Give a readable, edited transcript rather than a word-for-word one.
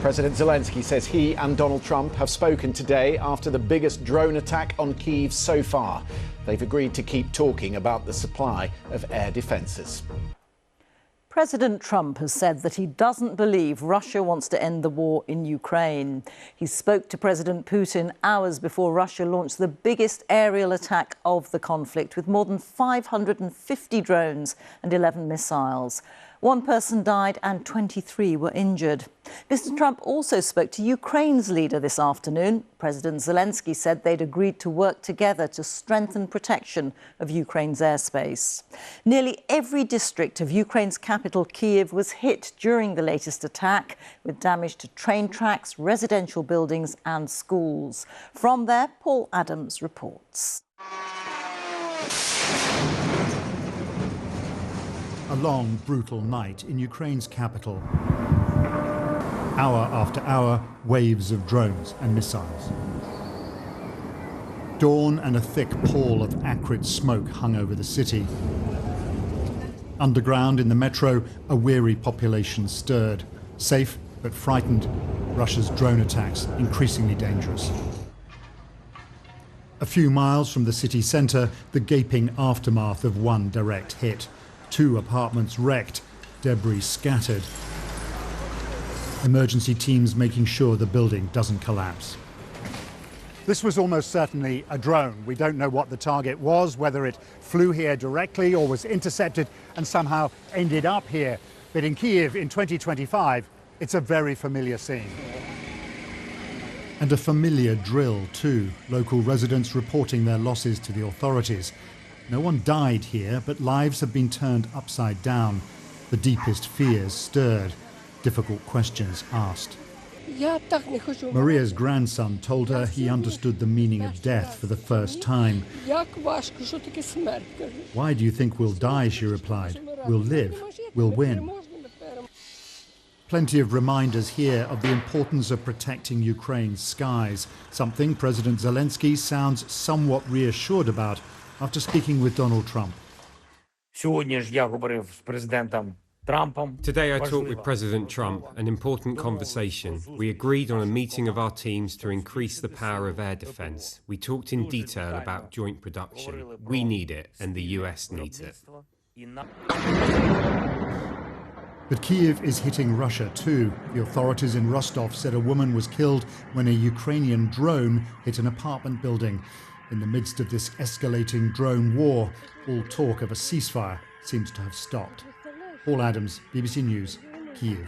President Zelensky says he and Donald Trump have spoken today after the biggest drone attack on Kyiv so far. They've agreed to keep talking about the supply of air defences. President Trump has said that he doesn't believe Russia wants to end the war in Ukraine. He spoke to President Putin hours before Russia launched the biggest aerial attack of the conflict, with more than 550 drones and 11 missiles. One person died and 23 were injured. Mr. Trump also spoke to Ukraine's leader this afternoon. President Zelensky said they'd agreed to work together to strengthen protection of Ukraine's airspace. Nearly every district of Ukraine's capital, Kyiv, was hit during the latest attack, with damage to train tracks, residential buildings and schools. From there, Paul Adams reports. A long, brutal night in Ukraine's capital. Hour after hour, waves of drones and missiles. Dawn and a thick pall of acrid smoke hung over the city. Underground in the metro, a weary population stirred. Safe but frightened, Russia's drone attacks increasingly dangerous. A few miles from the city centre, the gaping aftermath of one direct hit. 2 apartments wrecked, debris scattered. Emergency teams making sure the building doesn't collapse. This was almost certainly a drone. We don't know what the target was, whether it flew here directly or was intercepted and somehow ended up here. But in Kyiv in 2025, it's a very familiar scene. And a familiar drill too, local residents reporting their losses to the authorities. No one died here, but lives have been turned upside down. The deepest fears stirred, difficult questions asked. Maria's grandson told her he understood the meaning of death for the first time. Why do you think we'll die, she replied. We'll live, we'll win. Plenty of reminders here of the importance of protecting Ukraine's skies, something President Zelensky sounds somewhat reassured about after speaking with Donald Trump. Today I talked with President Trump, an important conversation. We agreed on a meeting of our teams to increase the power of air defense. We talked in detail about joint production. We need it, and the US needs it. But Kyiv is hitting Russia too. The authorities in Rostov said a woman was killed when a Ukrainian drone hit an apartment building. In the midst of this escalating drone war, all talk of a ceasefire seems to have stopped. Paul Adams, BBC News, Kyiv.